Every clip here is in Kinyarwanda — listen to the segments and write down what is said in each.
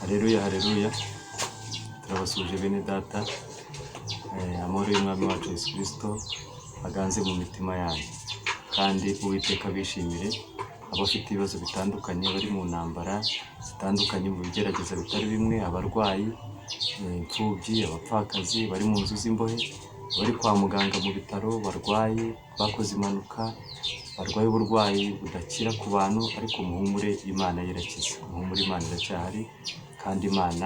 Haleluya, haleluya. Turabasuje bene data. Amahoro y'Umwami wacu Yesu Kristo aganze mu mitima yanyu. Kandi Uwiteka bishimire abafite ibibazo bitandukanye, bari mu ntambara zitandukanye, mu bigerageza bitari bimwe, abarwayi, imfubyi, abapfakazi, bari mu nzu z'imbohe, bari kwa muganga mu bitaro, barwaye, bakoze impanuka, barwaye uburwayi budakira ku bantu, ariko muhumure, Imana irakiza. Muhumure, Imana iracyahari, kandi Imana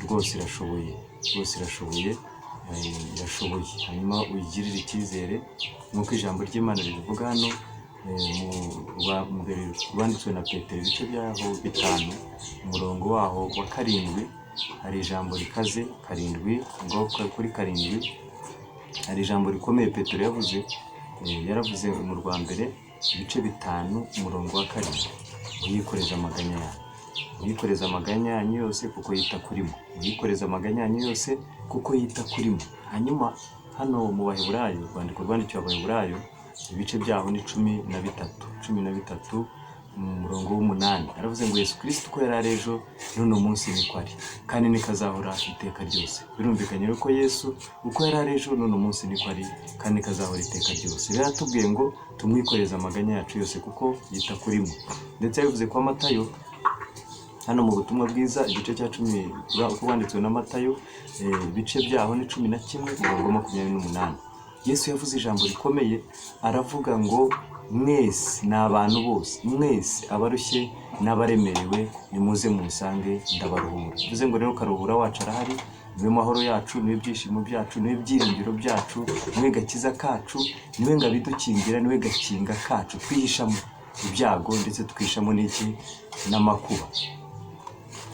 rwose irashoboye, rwose irashoboye, irashoboye. Hanyuma uyigirire icyizere nk'uko ijambo ry'Imana rivuga hano mu mbere rwanditswe na Petero, ibice byaho 5, umurongo waho wa 7, hari ijambo rikaze 7, ngo kuri 7 hari ijambo rikomeye Petero yavuze. Yaravuze mu rwa mbere ibice 5 umurongo wa 7, uyikoreza amaganya yawe, uyikoreza amaganya yanyu yose kuko yita kurimo, uyikoreza amaganya yanyu yose kuko yita kurimo. Hanyuma hano mu Baheburayo, rwandiko rwandikiwe Abaheburayo, ibice byaho ni 13 umurongo w'8, aravuze ngo Yesu Kristo uko yari ejo none umunsi niko ari, kandi nikazahora iteka ryose. Birumvikanye ko Yesu uko yari ejo none umunsi niko ari, kandi nikazahora iteka ryose. Rero atubwiye ngo tumwikoreze amaganya yacu yose kuko yita kurimo. Ndetse yavuze kwa Matayo hano mu butumwa bwiza, igice cya 10 uko wanditswe na Matayo, ibice byaho ni 11 umurongo 28. Yesu yavuze ijambo rikomeye, aravuga ngo mwese n'abantu bose, mwese abarushye n'abaremerewe, nimuze munsange ndabaruhura. Bivuze ngo rero karuhura wacu arahari, niwe mahoro yacu, niwe byishimo byacu, niwe byiringiro byacu, niwe gakiza kacu, niwe ngabidukingira, niwe gakinga kacu, twihishamo ibyago ndetse twishamo n'iki n'amakuba.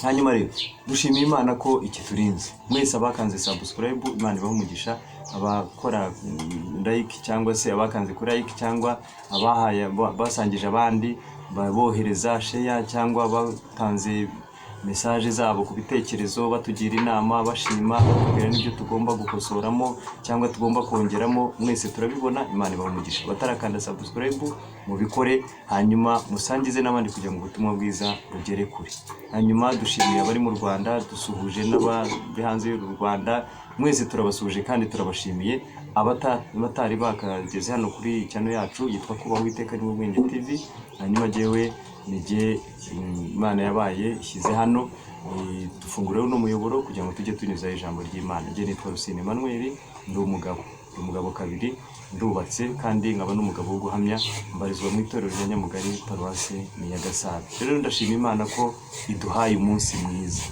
Hanyuma rero dushimiye Imana ko iki turinze. Mwese abakanze subscribe, Imana ibahe umugisha. Abakora like cyangwa se abakanze kuri like, cyangwa abahaye basangije abandi, bohereza share, cyangwa batanze message zabo ku bitekerezo, batugira inama, bashima, bakubwira n'ibyo tugomba gukosoramo cyangwa tugomba kongeramo. Mwese turabibona, Imana ibahe umugisha. Batarakanda subscribe mubikore, hanyuma musangize n'abandi kugira ngo ubutumwa bwiza bugere kure. Hanyuma dushimiye abari mu Rwanda, dusuhuje n'abari hanze y'u Rwanda, mwese turabasuje kandi turabashimiye. Abatari bakageze hano kuri channel yacu yitwa Kubaho Uwiteka ni Ubwenge TV, hanyuma jewe nije Imana yabaye ishyize hano dufungureho n'umuyoboro kugira ngo tujye tunyuza ijambo ry'Imana. Je nitwa Rusine Emmanuel, ndi umugabo kabiri, ndubatse kandi nkaba n'umugabo wo guhamya, mbarizwa mu itorero rya Nyamugari, Paruwase ni Nyagasare. Rero ndashima Imana ko iduhaye umunsi mwiza,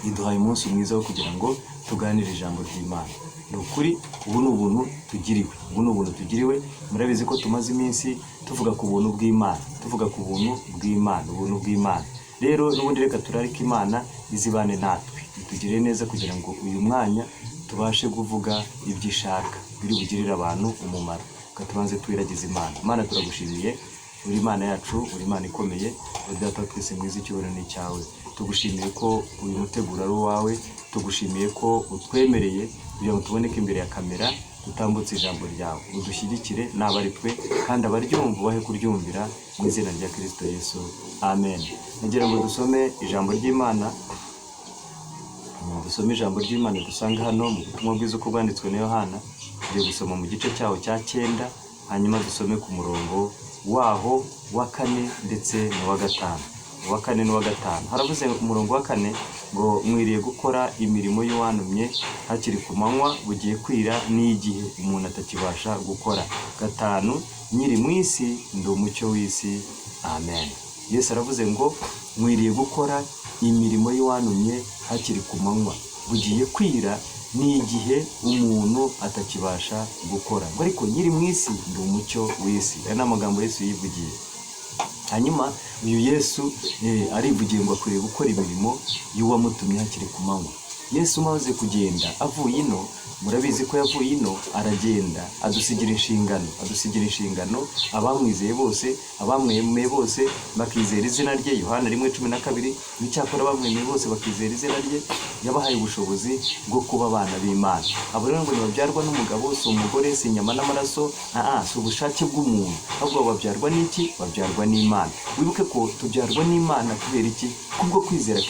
iduhaye umunsi mwiza wo kugira ngo tuganire ijambo ry'Imana. Ni ukuri, ubu ni ubuntu tugiriwe, ubu ni ubuntu tugiriwe. Murabizi ko tumaze iminsi tuvuga ku buntu bw'Imana, tuvuga ku buntu bw'Imana, ubuntu bw'Imana. Rero n'ubundi reka turarika Imana izibane natwe, itugirire neza kugira ngo uyu mwanya tubashe kuvuga ibyo ishaka, biri bugirire abantu umumaro. Katubanze twiragize Imana. Imana turagushimiye, uri Imana yacu, uri Imana ikomeye, uri Data twese mwiza, icyubahiro ni cyawe. Tugushimiye ko uyu muteguro ari uwawe, tugushimiye ko utwemereye kugira ngo tuboneke imbere ya kamera, dutambutse ijambo ryawe. Udushyigikire n'abari twe, kandi abaryumva bahe kuryumvira, mu izina rya Kristo Yesu, amen. Nagira ngo dusome ijambo ry'Imana, dusanga hano mu butumwa bwiza uko bwanditswe na Yohana. Tugiye gusoma mu gice cyaho cya 9, hanyuma dusome ku murongo waho wa 4 ndetse n'uwa 5. Uwa 4 n'uwa 5 haravuze umurongo wa 4 ngo mwiriye gukora imirimo y'uwantumye hakiri ku manywa, bugiye kwira n'igihe umuntu atakibasha gukora. 5 nyiri mu isi, ndi umucyo w'isi, amen. Yesu aravuze ngo mwiriye gukora imirimo y'uwantumye hakiri ku manywa, bugiye kwira n'igihe umuntu atakibasha gukora. Ngo ariko nyiri mu isi, ndi umucyo w'isi. Aya ni amagambo Yesu yivugiye. Hanyuma uyu Yesu arivugiye ngo akwiriye gukora imirimo y'uwamutumye hakiri ku manywa. Yesu umaze kugenda avuye ino, murabizi ko yavuye ino aragenda adusigira inshingano abamwizeye bose, abamwemeye bose bakizera izina rye. Yohana 1:12, n'icyakora abamwemeye bose bakizera izina rye yabahaye ubushobozi bwo kuba abana b'Imana. Abo rero ngo ntibabyarwa n'umugabo, si umugore, si inyama n'amaraso, si ubushake bw'umuntu, ahubwo babyarwa n'iki? Babyarwa n'Imana. Wibuke ko tubyarwa n'Imana kubera iki? Kubwo kwizera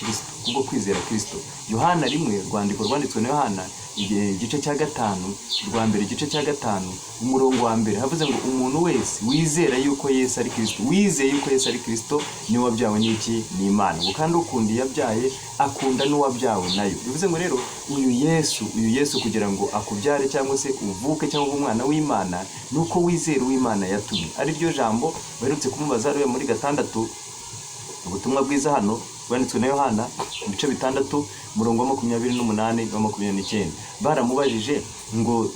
Kristo. Yohana 1, rwandiko rwanditswe na Yohana igice cya 5, igice cya 5 umurongo wa mbere havuze ngo umuntu wese wizera yuko Yesu ari Kristo, wizeye yuko Yesu ari Kristo, ni wabyawe n'iki? N'Imana. Ngo kandi ukundi yabyaye akunda n'uwabyawe nayo. Bivuze ngo rero uyu Yesu kugira ngo akubyare cyangwa se uvuke cyangwa umwana w'Imana, nuko wizera uw'Imana yatumye. Ari ryo jambo baherutse kumubaza rero muri 6 ubutumwa bwiza hano bwanditswe na Yohana ibice 6 umurongo wa 28 na 29. Baramubajije ngo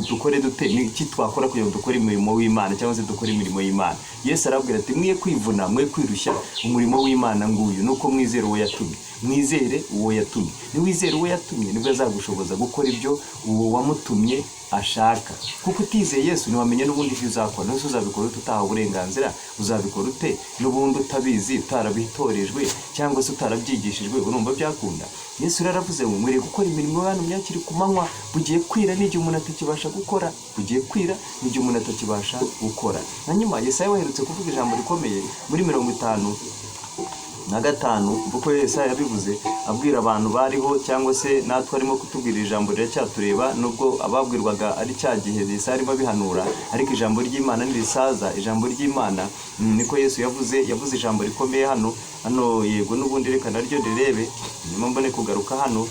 dukore dute, n'iki twakora kugira ngo dukore imirimo w'Imana cyangwa se dukore imirimo y'Imana. Yesu arabwira ati mwiye kwivuna, mwe kwirushya, umurimo w'Imana nguyu nuko mwizera uwo yatumye. Mwizere uwo yatumye. Niwizere uwo yatumye nibwo azagushoboza gukora ibyo uwo wamutumye ashaka. Kuko utizeye Yesu ntiwamenye n'ubundi icyo uzakora. Nose uzabikora utahawe uburenganzira, uzabikora ute n'ubundi utabizi, utarabitorejwe cyangwa se utarabyigishijwe, urumva byakunda? Yesu rero aravuze ngo mwere gukora imirimo y'abantu myakiri ku manywa, bugiye kwira n'igihe umuntu atakibasha gukora. Hanyuma Yesaya waherutse kuvuga ijambo rikomeye muri 55 kuko Yesaya yabivuze abwira abantu bariho cyangwa se natwe arimo kutubwira ijambo riracyatureba, nubwo ababwirwaga ari cya gihe Yesaya arimo bihanura, ariko ijambo ry'Imana nirisaza. Ijambo ry'Imana niko Yesu yavuze ijambo rikomeye hano yego n'ubundi reka naryo ndirebe nyuma mbone kugaruka hano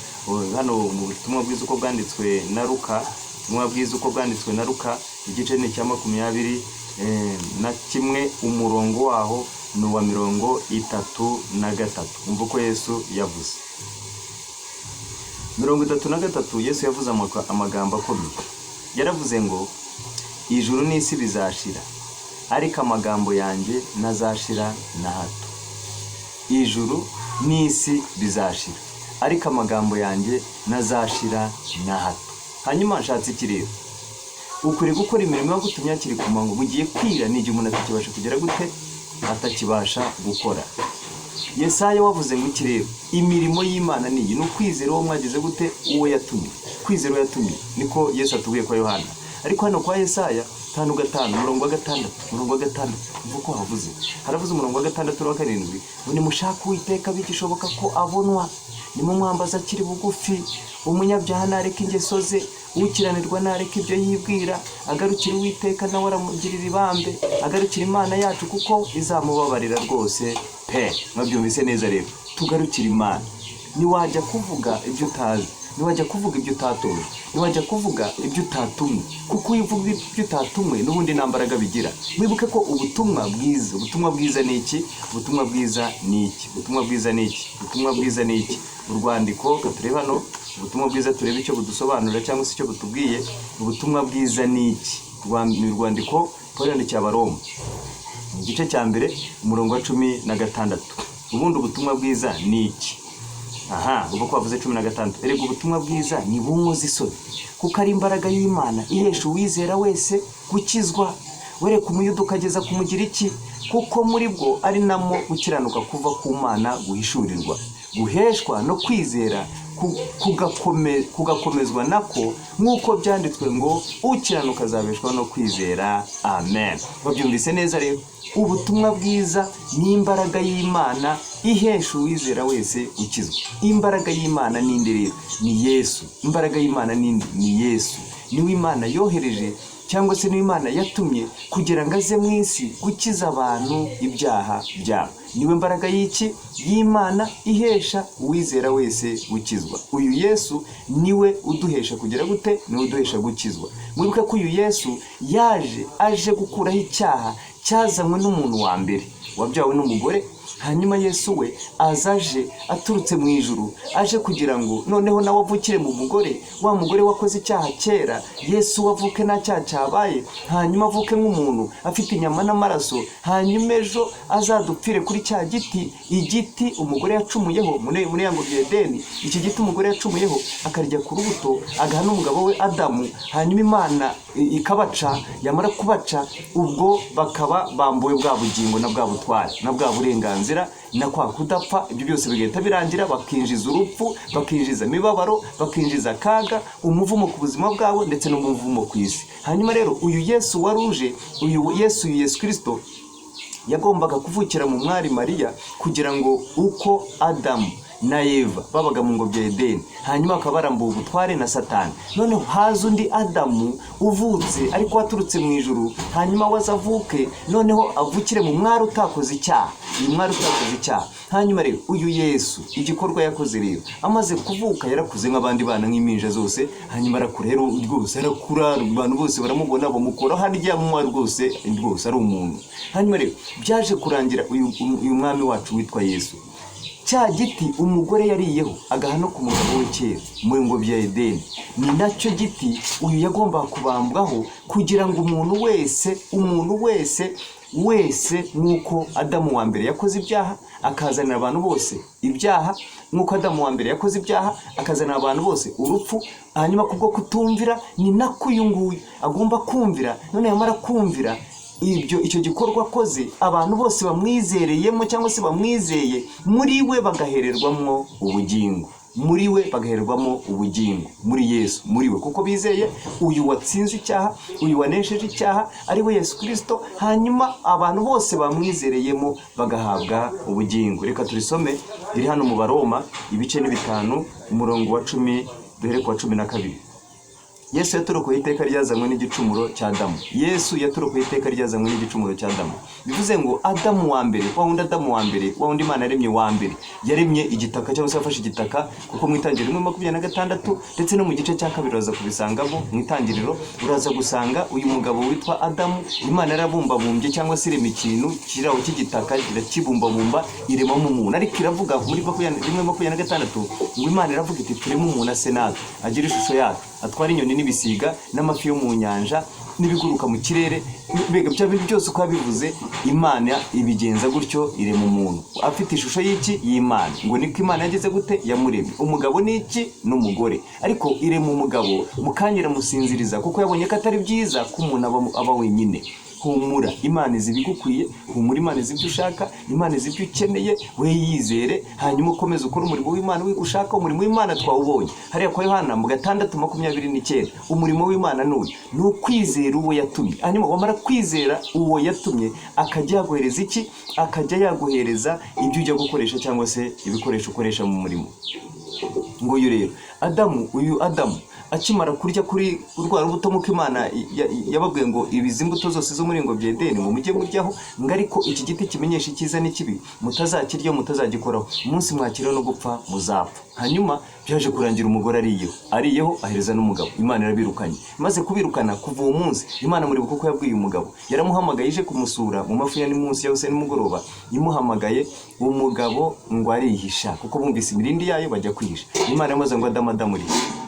mu butumwa bwiza uko bwanditswe na Luka. Ubutumwa bwiza uko bwanditswe na Luka igice ni cya 21 umurongo waho ni uwa 33. Umva uko Yesu yavuze 33. Yesu yavuze amagambo akomeye. Yaravuze ngo ijuru n'isi bizashira, ariko amagambo yanjye ntazashira na hato. Ijuru n'isi bizashira, ariko amagambo yanjye ntazashira na hato. Hanyuma nshatse iki rero? Ukuri gukora imirimo yo gutumya kiri ku manywa, bugiye kwira n'igihe umuntu atakibasha kugera gute? Atakibasha gukora. Yesaya wavuze ngo iki rero? Imirimo y'Imana ni iyi, no kwizera uwo mwagize gute? Uwo yatumye. Kwizera uwo yatumye niko Yesu atubwiye kwa Yohana. Ariko hano kwa Yesaya 5:5 umurongo wa 6 uko havuze. Haravuze umurongo wa 6 n'uwa 7 ngo nimushaka Uwiteka bigishoboka ko abonwa, nimumwambaza akiri bugufi. Umunyabyaha nareka ingeso ze, ukiranirwa nareka ibyo yibwira, agarukira Uwiteka nawe aramugirira ibambe, agarukira Imana yacu kuko izamubabarira rwose pe. Mwabyumvise neza rero, tugarukira Imana. Niwajya kuvuga ibyo utazi, niwajya kuvuga ibyo utatoje, niwajya kuvuga ibyo utatumwe, kuko uyivuga ibyo utatumwe n'ubundi nambaraga bigira. Mwibuke ko ubutumwa bwiza ni iki? Ubutumwa bwiza ni iki? Urwandiko katureba hano, ubutumwa bwiza turebe icyo budusobanurira cyangwa se icyo butubwiye. Ubutumwa bwiza ni iki? Ni urwandiko Paul yandikiye Abaroma igice cya 1 umurongo wa 16. Ubundi ubutumwa bwiza ni iki? Ubwo kwavuze 16. Erega ubutumwa bwiza ni bunkoze isoni, kuko ari imbaraga y'Imana ihesha uwizera wese gukizwa, wereka umuyuda ukageza kumugira iki? Kuko muri bwo ari namo gukiranuka kuva ku Mana guhishurirwa, guheshwa no kwizera kugakomezwa nako, nk'uko byanditswe ngo ukiranuka azabeshwa no kwizera. Amen. Babyumvise neza rero? Ubutumwa bwiza ni imbaraga y'Imana ihesha uwizera wese ukizwa. Imbaraga y'Imana ninde rero? Ni Yesu. Imbaraga y'Imana ninde? Ni Yesu. Niwe Imana yohereje cyangwa se niwe Imana yatumye kugira ngo aze mu isi gukiza abantu ibyaha byabo. Niwe mbaraga y'iki? Y'Imana ihesha uwizera wese gukizwa. Uyu Yesu niwe uduhesha kugira gute? Niwe uduhesha gukizwa. Mwibuke ko uyu Yesu aje gukuraho icyaha cyazanywe n'umuntu wa mbere, wabyawe n'umugore, hanyuma Yesu we azaje aturutse mu ijuru, aje kugira ngo noneho nawe avukire mu mugore, wa mugore wakoze icyaha kera, Yesu wavuke nta cyaha cyabaye, hanyuma avuke nk'umuntu afite inyama n'amaraso, hanyuma ejo azadupfire kuri cya giti, igiti umugore yacumuyeho muri ya ngobyi ya Edeni. Iki giti umugore yacumuyeho akarya ku rubuto, agaha n'umugabo we Adamu, hanyuma Imana ikabaca, yamara kubaca ubwo bakaba bambuwe bwa bugingo na bwa butware na bwa burenganzira na kwa kudapfa. Ibyo byose bigahita birangira, bakinjiza urupfu, bakinjiza imibabaro, bakinjiza akaga, umuvumo ku buzima bwabo ndetse n'umuvumo ku isi. Hanyuma rero uyu Yesu waruje, uyu Yesu Kristo yagombaga kuvukira mu mwari Mariya kugira ngo uko Adamu na Eva babaga mu ngobyi ya Edeni, hanyuma bakaba barambuwe ubutware na Satani, noneho haza undi Adamu uvutse ariko waturutse mu ijuru, hanyuma wazavuke noneho avukire mu mwari utakoze icyaha, uyu mwari utakoze icyaha. Hanyuma rero uyu Yesu igikorwa yakoze rero, amaze kuvuka yarakuze nk'abandi bana nk'impinja zose, hanyuma arakura rero rwose, arakura, abantu bose baramubona bamukora harya mu mwari rwose ari umuntu. Hanyuma rero byaje kurangira uyu mwami wacu witwa Yesu, cya giti umugore yariyeho agaha no ku mugabo we kera mu ngobyi ya Edeni, ni nacyo giti uyu yagomba kubambwaho kugira ngo umuntu wese nk'uko Adamu wa mbere yakoze ibyaha akazanira abantu bose ibyaha, nk'uko Adamu wa mbere yakoze ibyaha akazanira abantu bose urupfu, hanyuma kubwo kutumvira ni nako uyu nguyu agomba kumvira. None yamara kumvira icyo gikorwa akoze, abantu bose bamwizereyemo cyangwa se bamwizeye, muri we bagahererwamo ubugingo, muri we bagaherwamo ubugingo, muri Yesu, muri we, kuko bizeye uyu watsinze icyaha, uyu wanesheje icyaha, ari we Yesu Kristo, hanyuma abantu bose bamwizereyemo bagahabwa ubugingo. Reka turisome, riri hano mu Baroma ibice 5 umurongo wa 10 duhere ku wa 12. Yesu yaturokoye iteka ryazanywe n'igicumuro cya Adamu. Yesu yaturokoye iteka ryazanywe n'igicumuro cya Adamu. Bivuze ngo Adamu wa mbere, Adamu wa mbere, Imana yaremye wa mbere, yaremye igitaka cyangwa se yafashe igitaka, kuko mu Itangiriro 1:26 ndetse no mu gice cya 2 uraza kubisangamo. Mu Itangiriro uraza gusanga uyu mugabo witwa Adamu, Imana yarabumbabumbye cyangwa se irema ikintu kiraho cy'igitaka, irakibumbabumba iremamo umuntu. Ariko iravuga muri 1:26 ngo Imana iravuga iti tureme umuntu ase natwe, agira ishusho yacu, atwara inyoni n'ibisiga n'amafi yo mu nyanja n'ibiguruka mu kirere. Mbega bya bintu byose uko bivuze, Imana ibigenza gutyo, irema umuntu afite ishusho y'iki y'Imana. Ngo niko Imana yageze gute yamuremye. Umugabo n'iki n'umugore, ariko irema umugabo mukanyira musinziriza kuko yabonye ko atari byiza ko umuntu aba wenyine. Humura, Imana izi ibigukwiye, humura, Imana izi ibyo ushaka, Imana izi ibyo ukeneye, we yizere, hanyuma ukomeze ukora umurimo w'Imana ushaka. Umurimo w'Imana twawubonye hariya kwa Yohana 6:29, umurimo w'Imana ni ukwizera uwo yatumye. Hanyuma wamara kwizera uwo yatumye, akajya yaguhereza iki? Akajya yaguhereza ibyo ujya gukoresha cyangwa se ibikoresho ukoresha mu murimo. Ngo uyu Adamu akimara kurya kuri urwa rubuto muko Imana yababwiye ngo ibizi imbuto zose zo muri ngobyi ya Edeni ngo mujye muryaho, ngo ariko iki giti kimenyesha icyiza n'ikibi mutazakirya, mutazagikoraho, umunsi mwakira no gupfa muzapfa. Hanyuma byaje kurangira umugore ariyeho ahereza n'umugabo. Imana irabirukanye. Maze kubirukana kuva uwo munsi, Imana muri buko yabwiye umugabo, yaramuhamagaye ije kumusura mu mafu ya munsi yose nimugoroba, imuhamagaye umugabo ngo arihisha kuko bumvise imirindi yayo bajya kwihisha. Imana yamaze ngo Adamu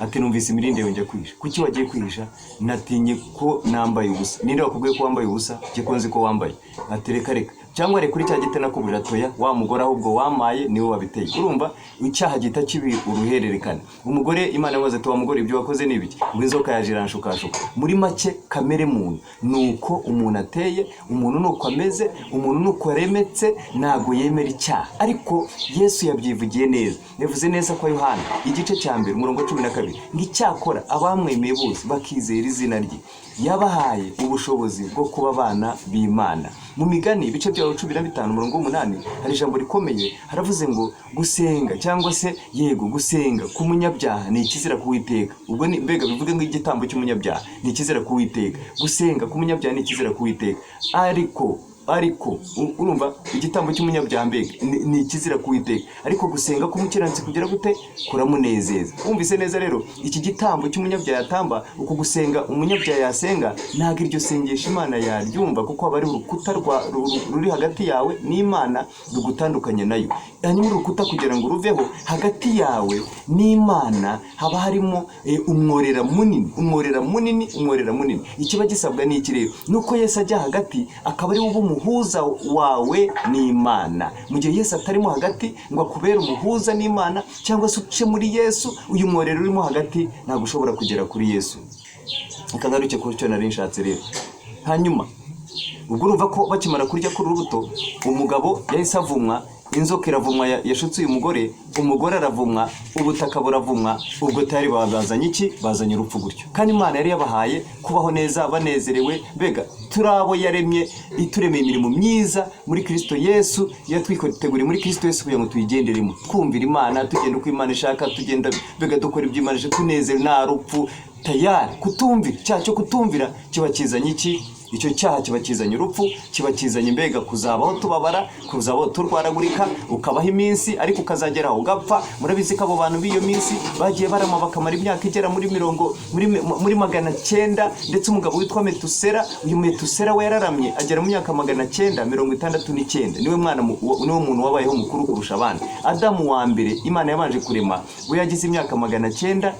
ati numvise imirindi yayo njya kwihisha. Kuki wagiye kwihisha? Natinye ko nambaye ubusa. Ninde wakubwiye ko wambaye ubusa? Gikonzi ko wambaye. Ati reka cyangwa re kuri cya gite nakubura toya, wa mugore ahubwo wamaye niwe wabiteye. Urumva icyaha gita kibi uruhererekana. Umugore Imana yamaze to wa mugore ibyo wakoze nibiki? Ngo inzoka yajiranshuka. Muri make kamere muntu nuko umuntu ateye, umuntu nuko ameze, umuntu nuko aremetse, nago yemera icyaha. Ariko Yesu yabyivugiye neza. Yavuze neza kwa Yohana igice cya 1 umurongo 12 ngo icyakora abamwemeye bose bakizera izina rye, yabahaye ubushobozi bwo kuba abana b'Imana. Mu Migani ibice bya 15 umurongo 8 hari ijambo rikomeye, haravuze ngo gusenga cyangwa se gusenga k'umunyabyaha ni ikizira kuwiteka. Ubwo ni mbega bivuga ngo igitambo cy'umunyabyaha ni ikizira kuwiteka. Gusenga k'umunyabyaha ni ikizira kuwiteka, ariko ariko urumva igitambo cy'umunyabyaha mbega ni ikizira kuwiteka, ariko gusenga k'umukiranutsi kugira gute kuramunezeza. Wumvise neza rero iki gitambo cy'umunyabyaha yatamba, uko gusenga umunyabyaha yasenga, ntabwo iryo sengesho Imana yaryumva, kuko haba ari urukuta ruri hagati yawe n'Imana rugutandukanye nayo. Hanyuma urukuta kugira ngo ruveho hagati yawe n'Imana haba harimo umworera munini. Ikiba gisabwa ni iki rero? Nuko Yesu ajya hagati akaba ari we umuhuza wawe n'Imana. Mu gihe Yesu atarimo hagati ngo akubere umuhuza n'Imana, cyangwa se uce muri Yesu, uyu mworero urimo hagati ntabwo ushobora kugera kuri Yesu. Akagaruke ku cyo nari nshatse rero. Hanyuma ubwo urumva ko bakimara kurya kuri urubuto, umugabo yahise avumwa, inzoka iravumwa yashutse uyu mugore, umugore aravumwa, ubutaka buravumwa. Ubwo tayari bazanye iki? Bazanye urupfu gutyo. Kandi Imana yari yabahaye kubaho neza banezerewe, mbega turabo yaremye, ituremeye imirimo myiza muri Kristo Yesu, yatwiteguriye muri Kristo Yesu kugira ngo tuyigenderemo, twumvira Imana, tugenda uko Imana ishaka, tugenda mbega dukora ibyo Imana ishaka, tunezere nta rupfu. Tayari kutumvira, cyaha cyo kutumvira kiba kizanye iki? Icyo cyaha kiba kizanye urupfu, kiba kizanye mbega kuzabaho tubabara, kuzabaho turwaragurika, ukabaho iminsi ariko ukazageraho ugapfa. Murabizi ko abo bantu b'iyo minsi bagiye barama bakamara imyaka igera muri 900, ndetse umugabo witwa Metusela, uyu Metusela we yararamye agera mu myaka 969. niwe muntu wabayeho mukuru kurusha abandi. Adamu wa mbere Imana yabanje kurema we yagize imyaka 930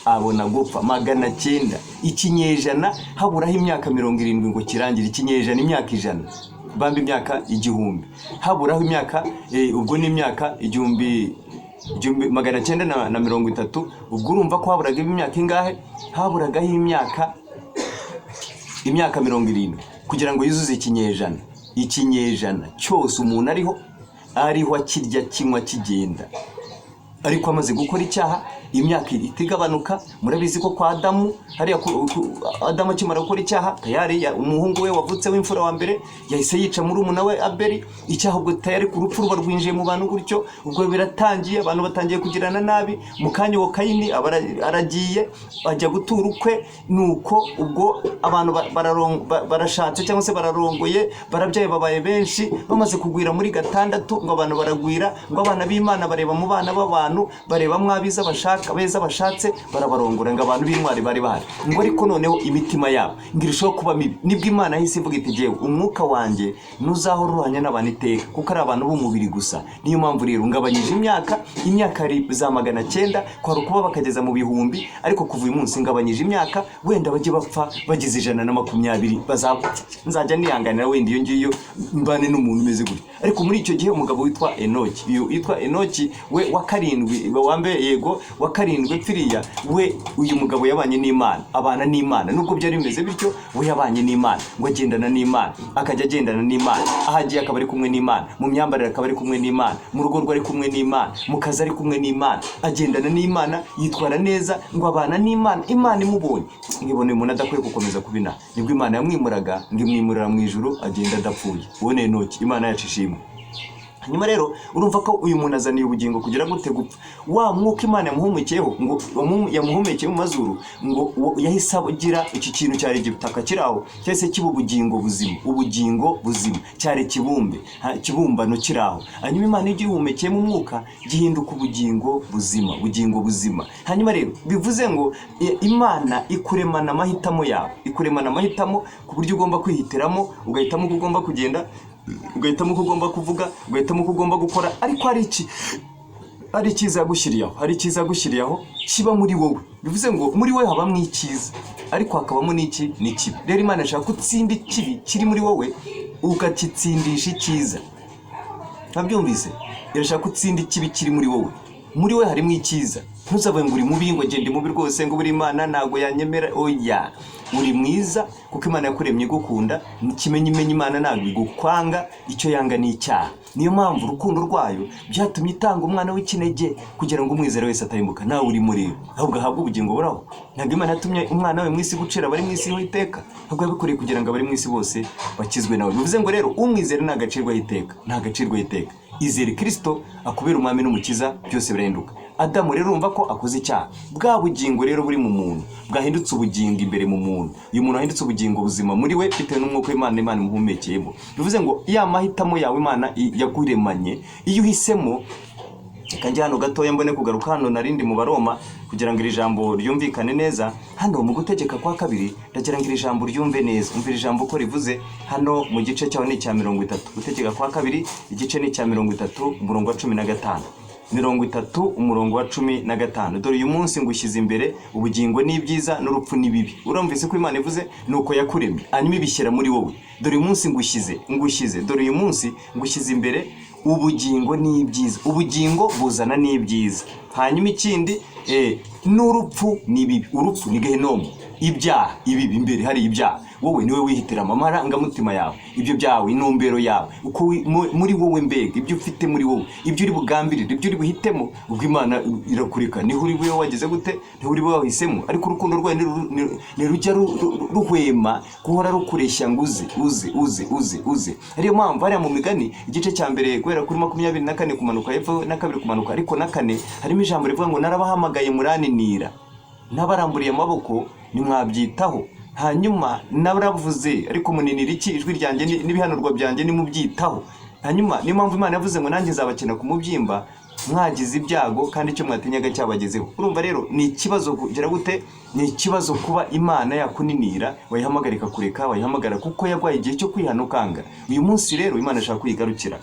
abona gupfa 900. Ikinyejana haburaho imyaka 70 ngo kirangire. Ikinyejana imyaka 100, bamba imyaka 1000, haburaho imyaka ubwo ni imyaka 1930. ubwo urumva ko haburaga imyaka ingahe? Haburagaho imyaka 70 kugira ngo yuzuze ikinyejana. Ikinyejana cyose umuntu ariho akirya kinywa kigenda, ariko amaze gukora icyaha imyaka itigabanuka. Murabizi ko kwa Adamu hariya Adamu akimara gukora icyaha, tayari umuhungu we wavutse w'imfura wa mbere yahise yica muri umuna we Abeli. Icyaha ubwo tayari ku rupfu ruba rwinjiye mu bantu gutyo, ubwo biratangiye, abantu batangiye kugirana nabi. Mu kanya wa Kayini aragiye ajya gutura ukwe, nuko ubwo abantu barashatse cyangwa se bararongoye, barabyaye babaye benshi, bamaze kugwira muri 6 ngo abantu baragwira, ngo abana b'Imana bareba mu bana b'abantu, bareba mwabiza beza bashatse barabarongora, ngo abantu b'intwari bari bahari. Ngo ariko noneho imitima yabo ngirushaho kuba mibi. Nibwo Imana yahise ivuga iti jewe umwuka wanjye ntuzahororanya n'abantu iteka, kuko ari abantu b'umubiri gusa. Niyo mpamvu rero ngabanyije imyaka za 900 kwari ukuba bakageza mu 1000, ariko kuva uyu munsi ngabanyije imyaka, wenda bajye bapfa bagize 120. Nzajya niyanganira wenda iyo ngiyo mbane n'umuntu umeze gutyo. Ariko muri icyo gihe umugabo witwa Enoki we wa 7 pfiriya, we uyu mugabo yabanye n'Imana, abana n'Imana. Nubwo byari bimeze bityo, we yabanye n'Imana, ngo agendana n'Imana, akajya agendana n'Imana, ahagiye akaba ari kumwe n'Imana, mu myambarire akaba ari kumwe n'Imana, mu rugo rwe ari kumwe n'Imana, mu kazi ari kumwe n'Imana, agendana n'Imana, yitwara neza, ngo abana n'Imana. Imana imubonye ngibone umuntu adakwiye gukomeza kubina, nibwo Imana yamwimuraga, ngimwimurira mu ijuru, agenda adapfuye. Uwo ni Enoki, Imana yacu ishimwe. Hanyuma rero urumva ko uyu muntu azaniye ubugingo kugira gute gupfa. Wa mwuka Imana yamuhumekeyeho, ngo yamuhumekeye mu mazuru, ngo yahise agira iki kintu cyari igitaka kiraho, cyese kiba ubugingo buzima, cyari kibumbano kiraho. Hanyuma Imana igiye ihumekeye mu mwuka, gihinduka ubugingo buzima. Hanyuma rero bivuze ngo Imana ikuremana amahitamo yawe, ikuremana amahitamo ku buryo ugomba kwihitiramo, ugahitamo ko ugomba kugenda, ugahitamo ko ugomba kuvuga, ugahitamo ko ugomba gukora. Ariko hari icyiza gushyiriyaho kiba muri wowe. Bivuze ngo muri wowe habamo icyiza, ariko hakabamo n'ikibi. Rero Imana ishaka gutsinda ikibi kiri muri wowe, ugakitsindisha icyiza. Ntabyumvise? Irashaka gutsinda ikibi kiri muri wowe. Muri we harimo icyiza. Ntuzavuge ngo uri mubi, ngo gende mubi rwose, ngo buri Imana ntago yanyemera. Oya, uri mwiza kuko Imana yakuremye gukunda. Nikimenye Imana ntago igukwanga, icyo yanga ni icyaha. Niyo mpamvu urukundo rwayo byatumye itanga umwana w'ikinege kugira ngo umwizera wese atarimbuka, nawe uri muri we, ahubwo ahabwe ubugingo buraho. Ntabwo Imana yatumye umwana we mu isi gucira abari mu isi y'iteka, ahubwo yabikoreye kugira ngo abari mu isi bose bakizwe nawe. Bivuze ngo rero umwizera ntagacirwa iteka, ntagacirwa iteka. Izere Kristo akubera umwami n'umukiza, byose birahinduka. Adamu rero urumva ko akoze icyaha. Bwa bugingo rero buri mu muntu bwahindutse ubugingo imbere mu muntu. Uyu muntu ahindutse ubugingo buzima muri we bitewe n'umwuka w'Imana imuhumekeyemo. Bivuze ngo ya mahitamo yawe Imana yakuremanye, iyo uhisemo. Kanjye hano gatoya mbone kugaruka hano narindi mu Baroma kugira ngo iri jambo ryumvikane neza. Hano mu gutegeka kwa kabiri ndagira ngo iri jambo ryumve neza. Umvira ijambo ko rivuze hano mu gice cyaho ni cya 30. Gutegeka kwa kabiri igice ni cya 30 umurongo wa 15. 30 umurongo wa 15. Dore uyu munsi ngushyize imbere ubugingo n'ibyiza n'urupfu n'ibibi. Urumvise ko Imana ivuze nuko yakuremye hanyuma ibishyira muri wowe. Dore uyu munsi ngushyize dore uyu munsi ngushyize imbere ubugingo n'ibyiza. Ubugingo buzana n'ibyiza. Hanyuma ikindi n'urupfu n'ibibi. Urupfu ni gehinomu. Ibyaha ibibi imbere hari ibyaha. Wowe niwe wihitira amarangamutima yawe, ibyo byawe, intumbero yawe, uko muri wowe mbega ibyo ufite muri wowe, ibyo uri bugambirire, ibyo uri buhitemo. Ubwo Imana irakureka niho uri buye wageze gute, niho uri buye wahisemo. Ariko urukundo rwawe nirujya ruhwema guhora rukureshya ngo uze. Ariyo mpamvu hariya mu Migani igice cya mbere guhera kuri 24 kumanuka hepfo na 2 kumanuka, ariko na 4 harimo ijambo rivuga ngo narabahamagaye muraninira, nabaramburiye amaboko nimwabyitaho. Hanyuma nabaravuze ariko muninira iki, ijwi ryanjye n'ibihanurwa byanjye nimubyitaho. Hanyuma niyo mpamvu Imana yavuze ngo nanjye nzabakina ku mubyimba mwagize ibyago kandi icyo mwatinyaga cyabagezeho. Urumva rero ni ikibazo kugira gute, ni ikibazo kuba Imana yakuninira wayihamagarika kureka, wayihamagara kuko yagwaye igihe cyo kwihana ukanga. Uyu munsi rero Imana ishaka kwigarukira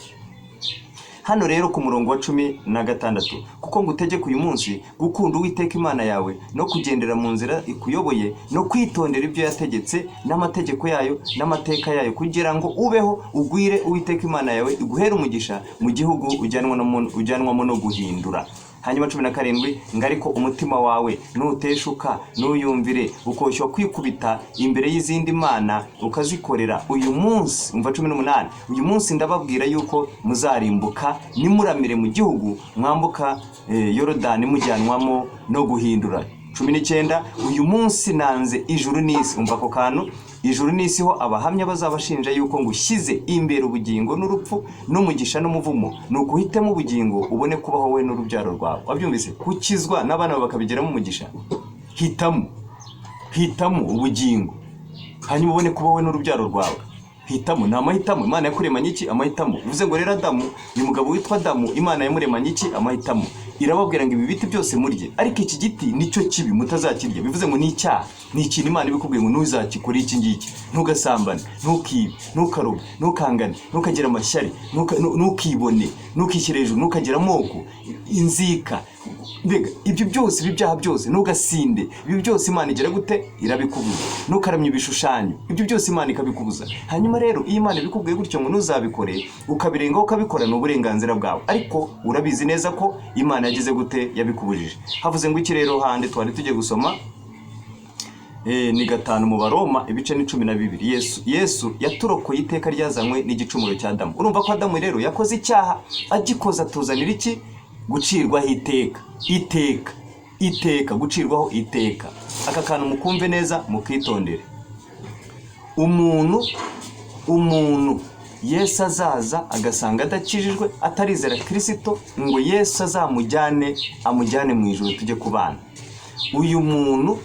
hano rero ku murongo wa 16, kuko ngutegeka uyu munsi gukunda Uwiteka Imana yawe no kugendera mu nzira ikuyoboye no kwitondera ibyo yategetse n'amategeko yayo n'amateka yayo, kugira ngo ubeho ugwire Uwiteka Imana yawe iguhere umugisha mu gihugu ujyanwamo no guhindura. Hanyuma 17 ngo ariko umutima wawe nuteshuka nuyumvire ukoshywa kwikubita imbere y'izindi mana ukazikorera uyu munsi. Umva 18 uyu munsi ndababwira yuko muzarimbuka nimuramire mu gihugu mwambuka Yorodani mujyanwamo no guhindura. 19 uyu munsi nanze ijuru n'isi. Umva ko kantu, ijuru n'isi ho abahamya bazabashinja yuko ngushyize imbere ubugingo n'urupfu n'umugisha n'umuvumo. Nuko uhitemo ubugingo ubone kubaho wowe n'urubyaro rwawe. Wabyumvise? Kukizwa n'abana bakabigiramo umugisha. Hitamo ubugingo hanyuma ubone kubaho wowe n'urubyaro rwawe. Hitamo na amahitamo. Imana yakuremanye iki? Amahitamo. Bivuze ngo rero Adamu, uyu mugabo witwa Adamu, Imana yamuremanye iki? Amahitamo. Irababwira ngo ibi biti byose murye, ariko iki giti nicyo kibi mutazakirya. Bivuze ngo ni icyaha, ni ikintu Imana ibikubwiye ngo ntuzakikore iki ngiki. Ntugasambane, ntukibe, ntukarobe, ntukangane, ntukagira amashyari, ntukibone, ntukishyire hejuru, ntukagira amoko, inzika. Mbega ibyo byose, ibi byaha byose, ntugasinde. Ibi byose Imana igira gute? Irabikubuza. Ntukaramye ibishushanyo, ibyo byose Imana ikabikubuza. Hanyuma rero iyo Imana ibikubwiye gutyo ngo ntuzabikore, ukabirengaho ukabikora, ni uburenganzira bwawe. Ariko urabizi neza ko Imana yagize gute? Yabikubujije. Havuze ngo iki rero hande twari tujye gusoma ni 5 mu Baroma ibice ni 12. Yesu yaturokoye iteka ryazanywe n'igicumuro cya Adamu. Urumva ko Adamu rero yakoze icyaha, agikoza tuzanira iki? Gucirwaho iteka, gucirwaho iteka. Aka kantu mukumve neza mukitondere. Umuntu Yesu azaza agasanga adakijijwe, atarizera Kristo, ngo Yesu amujyane mu ijuru tujye kubana. Uyu muntu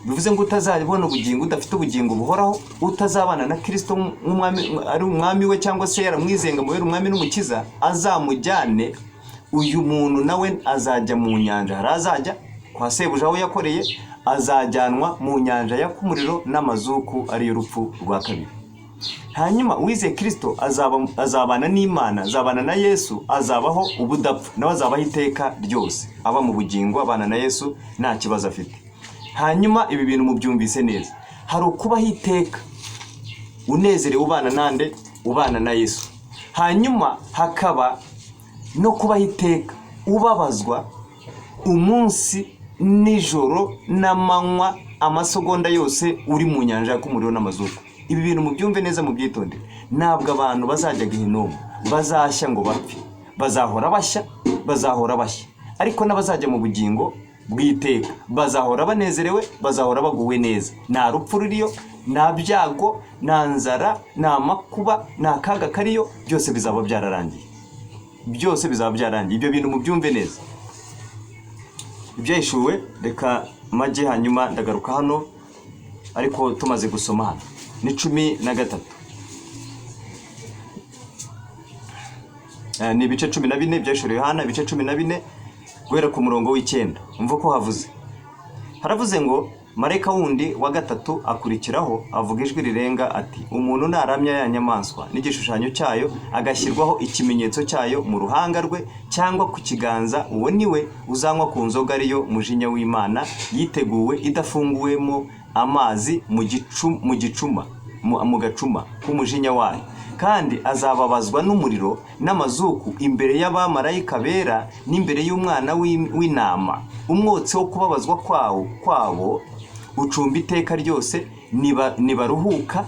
bivuze ngo utazabona ubugingo, udafite ubugingo buhoraho, utazabana na Kristo nk'umwami, ari umwami we cyangwa se yaramwizenga mu umwami n'umukiza, azamujyane. Uyu muntu nawe azajya mu nyanja, harazajya kwa sebuja aho yakoreye, azajyanwa mu nyanja y'umuriro n'amazuku, ariyo rupfu rwa kabiri. Hanyuma uwize Kristo azabana n'Imana, azabana na Yesu, azabaho ubudapfa, nawe azabaho iteka ryose, aba mu bugingo, abana na Yesu nta kibazo afite. Hanyuma ibi bintu mubyumvise neza, hari ukubaho iteka unezerewe ubana nande? Ubana na Yesu. Hanyuma hakaba no kubaho iteka ubabazwa umunsi nijoro n'amanywa, amasegonda yose uri mu nyanja y'umuriro n'amazuku. Ibi bintu mubyumve neza mubyitonde. Ntabwo abantu bazajya gihinomu bazashya ngo bapfe, bazahora bashya. Ariko n'abazajya mu bugingo bw'iteka bazahora banezerewe, bazahora baguwe neza. Nta rupfu ruriyo, nta byago, nta nzara, nta makuba, nta kaga kariyo, byose bizaba byararangiye. Ibyo bintu mubyumve neza. Ibyahishuwe reka majye hanyuma ndagaruka hano, ariko tumaze gusoma hano ni 13. Ni ibice 14 byashuriwe Yohana, ibice 14 guhera ku murongo w'9. umva ko havuze, haravuze ngo marayika wundi wa gatatu akurikiraho avuga ijwi rirenga ati, umuntu naramya ya nyamaswa n'igishushanyo cyayo agashyirwaho ikimenyetso cyayo mu ruhanga rwe cyangwa ku kiganza, uwo niwe uzanywa ku nzoga ariyo mujinya w'Imana yiteguwe idafunguwemo amazi mu gacuma k'umujinya wayo, kandi azababazwa n'umuriro n'amazuku imbere y'abamarayika bera n'imbere y'umwana w'intama. Umwotsi wo kubabazwa kwabo ucumba iteka ryose, nibaruhuka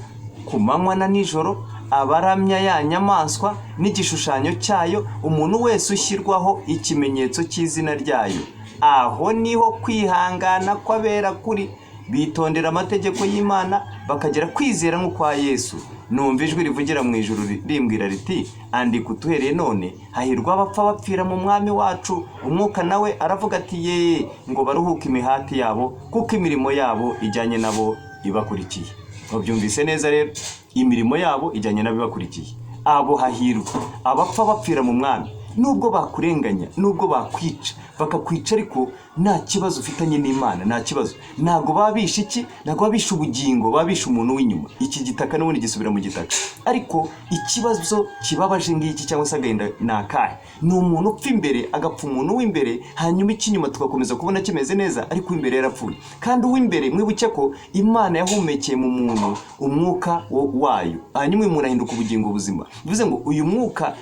ku manywa na nijoro. Abaramya ya nyamaswa n'igishushanyo cyayo, umuntu wese ushyirwaho ikimenyetso cy'izina ryayo, aho niho kwihangana kw'abera kuri, bitondera amategeko y'Imana bakagera kwizera nk'ukwa Yesu. Numva ijwi rivugira mu ijuru rimbwira riti, andika utuhereye none, hahirwa abapfa bapfira mu mwami wacu. Umwuka nawe aravuga ati, ye ngo baruhuke imihati yabo, kuko imirimo yabo ijyanye nabo ibakurikiye. Babyumvise neza rero, imirimo yabo ijyanye nabo ibakurikiye. Abo hahirwa abapfa bapfira mu mwami, nubwo bakurenganya, nubwo bakwica, bakakwica ariko nta kibazo ufitanye n'Imana, nta kibazo. Ntago babisha iki, ntago babisha ubugingo, babisha umuntu w'inyuma. Iki gitaka n'ubundi gisubira mu gitaka. Ariko ikibazo kibabaje ngiki cyangwa se agahinda nakahe, ni umuntu upfa imbere agapfa umuntu w'imbere, hanyuma ikinyuma tugakomeza kubona kimeze neza, ariko imbere yarapfuye. Kandi uw'imbere mwibuke ko Imana yahumekeye mu muntu umwuka wayo, hanyuma umuntu ahinduka ubugingo buzima. Bivuze ngo uyu mwuka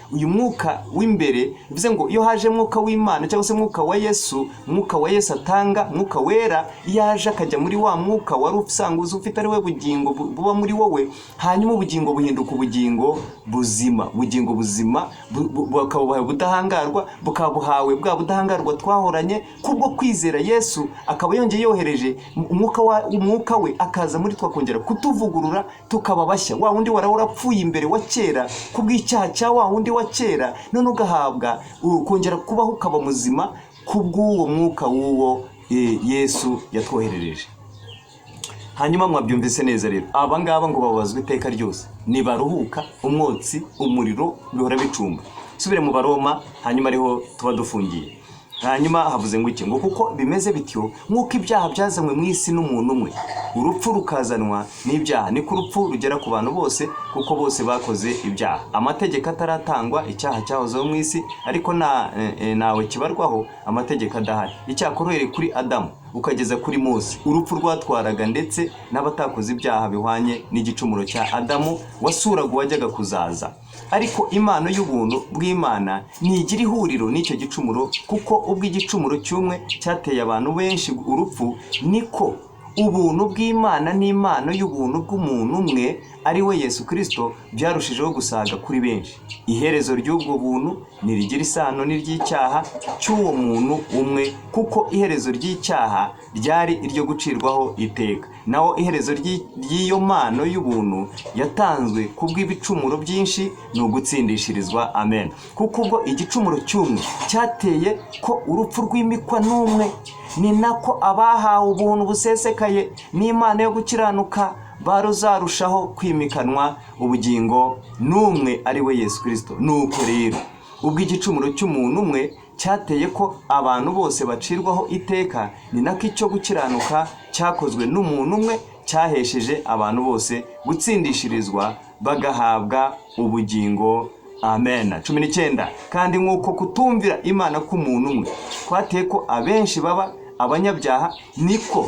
w'imbere, bivuze ngo iyo haje mwuka w'Imana cyangwa se mwuka wa Yesu, mwuka wa Yesu atanga, mwuka wera yaje akajya muri wa mwuka wari usanguza ufite ari we bugingo buba muri wowe, hanyuma ubugingo buhinduka ubugingo buzima. Ubugingo buzima bukabuhawe ubudahangarwa, bukabuhawe bwa budahangarwa twahoranye kubwo kwizera Yesu. Akaba yongeye yohereje umwuka we akaza muri twakongera kutuvugurura tukaba bashya. Wa wundi warapfuye imbere wa kera kubw'icyaha cya wa wundi wa kera, none ugahabwa kongera kubaho ukaba muzima kubw'uwo mwuka w'uwo Yesu yatwoherereje. Hanyuma mwabyumvise neza rero, aba ngaba ngo babazwe iteka ryose, nibaruhuka umwotsi umuriro bihora bicumba. Subire mu Baroma, hanyuma ariho tuba dufungiye. Hanyuma havuze ngo iki, ngo kuko bimeze bityo nk'uko ibyaha byazanywe mu isi n'umuntu umwe, urupfu rukazanwa n'ibyaha, niko urupfu rugera ku bantu bose, kuko bose bakoze ibyaha. Amategeko ataratangwa, icyaha cyahozeho mu isi, ariko nawe kibarwaho amategeko adahari. Icyakora uhereye kuri Adamu ukageza kuri Mose, urupfu rwatwaraga ndetse n'abatakoze ibyaha bihwanye n'igicumuro cya Adamu wasuraga uwajyaga kuzaza. Ariko impano y'ubuntu bw'Imana ntigira ihuriro n'icyo gicumuro, kuko ubwo igicumuro cy'umwe cyateye abantu benshi urupfu, niko ubuntu bw'Imana n'impano y'ubuntu bw'umuntu umwe ari we Yesu Kristo byarushijeho gusaga kuri benshi. Iherezo ry'ubwo buntu nirigira isano n'iry'icyaha cy'uwo muntu umwe, kuko iherezo ry'icyaha ryari iryo gucirwaho iteka, naho iherezo ry'iyo mpano y'ubuntu yatanzwe kubw'ibicumuro byinshi ni ugutsindishirizwa. Amen. Kuko ubwo igicumuro cy'umwe cyateye ko urupfu rwimikwa n'umwe, ni nako abahawe ubuntu busesekaye n'Imana yo gukiranuka baruzarushaho kwimikanwa ubugingo n'umwe ari we Yesu Kristo. Nuko rero ubwo igicumuro cy'umuntu umwe cyateye ko abantu bose bacirwaho iteka, ni nako icyo gukiranuka cyakozwe n'umuntu umwe cyahesheje abantu bose gutsindishirizwa bagahabwa ubugingo. Amen. 19. Kandi nk'uko kutumvira Imana k'umuntu umwe kwateye ko abenshi baba abanyabyaha, niko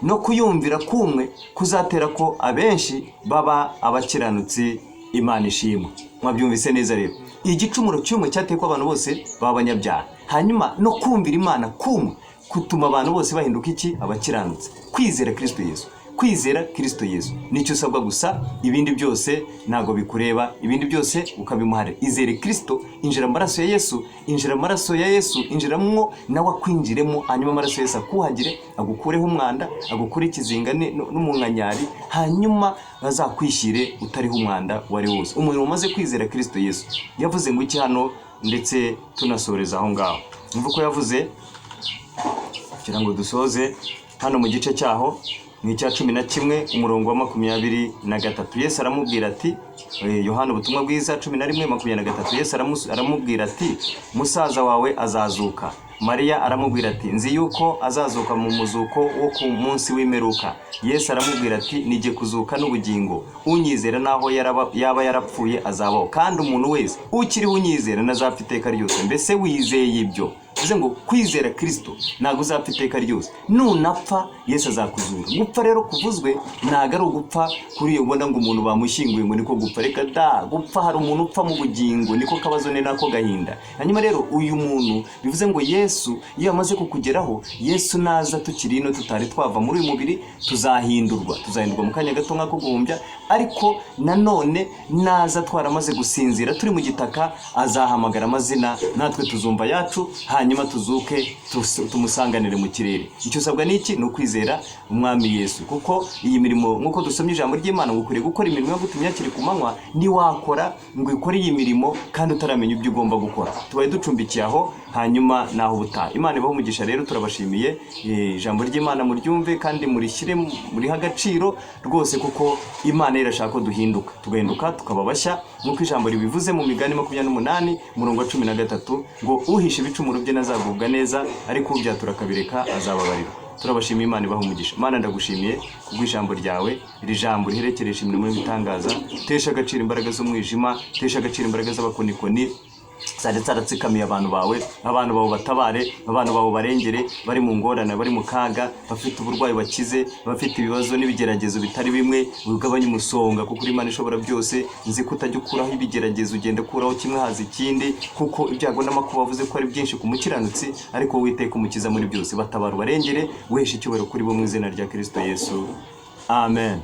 no kuyumvira kumwe kuzatera ko abenshi baba abakiranutsi. Imana ishimwe. Mwabyumvise neza rero, igicumuro cy'umwe cyateye ko abantu bose baba abanyabyaha, hanyuma no kumvira Imana kumwe kutuma abantu bose bahinduka iki? Abakiranutsi. Kwizera Kristo Yesu, kwizera Kristo Yesu nicyo usabwa gusa, ibindi byose ntago bikureba, ibindi byose ukabimuhare. Izere Kristo, injira amaraso ya Yesu, injira amaraso ya Yesu, injiramwo nawe akwinjiremo, hanyuma amaraso ya Yesu akuhagire, agukureho umwanda, agukure ikizinga n'umunkanyari, hanyuma bazakwishyire utariho umwanda wari wose. Umuntu umaze kwizera Kristo Yesu yavuze ngo iki hano, ndetse tunasoreza aho ngaho. Mvuko yavuze kugira ngo dusoze hano mu gice cyaho mu icya 11 umurongo wa 23. Yesu aramubwira ati, Yohana ubutumwa bwiza 11:23, Yesu aramubwira ati, musaza wawe azazuka. Mariya aramubwira ati, nzi yuko azazuka mu muzuko wo ku munsi w'imperuka. Yesu aramubwira ati, nijye kuzuka n'ubugingo, unyizera naho yaba yarapfuye azabaho, kandi umuntu wese ukiriho unyizera ntazapfa iteka ryose. Mbese wizeye ibyo? bivuze ngo kwizera Kristo ntago uzapfa iteka ryose, nunapfa Yesu azakuzura. Gupfa rero kuvuzwe ntago ari ugupfa kuri iyo ubona ngo umuntu bamushyinguye ngo niko gupfa. Reka da, gupfa hari umuntu upfa mu bugingo, niko kabazo ne nako gahinda. Hanyuma rero uyu muntu bivuze ngo Yesu iyo amaze kukugeraho, Yesu naza tukiri ino tutari twava muri uyu mubiri, tuzahindurwa mu kanya gato nk'ako guhumbya, ariko nanone naza twaramaze gusinzira turi mu gitaka, azahamagara amazina natwe tuzumva yacu, hanyuma tuzuke tumusanganire mu kirere. Icyo usabwa n'iki? Ni ukwizera umwami Yesu, kuko iyi mirimo nk'uko dusomye ijambo ry'Imana ngo ukwiriye gukora imirimo yo gutumya kiri ku manywa, niwakora ngo ikore iyi mirimo kandi utaramenya ibyo ugomba gukora. Tubaye ducumbikiye aho, hanyuma naho ubutaha. Imana ibaho umugisha. Rero turabashimiye ijambo ry'Imana muryumve kandi murishyire muri agaciro rwose, kuko Imana irashaka ko duhinduka, tugahinduka tukaba bashya, nk'uko ijambo ribivuze mu Migani 28 umurongo wa 13 ngo uhisha ibicumuro bye nazagubwa neza, ariko ubyatura akabireka azababarirwa. Turabashimiye. Imana ibaho umugisha. Mana ndagushimiye kubw'ijambo ryawe, iri jambo riherekeresha imirimo y'ibitangaza, tesha agaciro imbaraga z'umwijima, tesha agaciro imbaraga z'abakonikoni ndetse aratsikamiye abantu bawe batabare, abantu bawe barengere, bari mu ngorane, bari mu kaga, bafite uburwayi bakize, bafite ibibazo n'ibigeragezo bitari bimwe, ugabanye umusonga, kuko Imana ishobora byose. Nzi ko utajya ukuraho ibigeragezo, ugenda kuraho kimwe haza ikindi, kuko ibyago n'amakuba wavuze ko ari byinshi ku mukiranutsi, ariko Uwiteka umukiza muri byose. Batabara barengere, weshe icyubahiro kuri bo mu izina rya Kristo Yesu. Amen.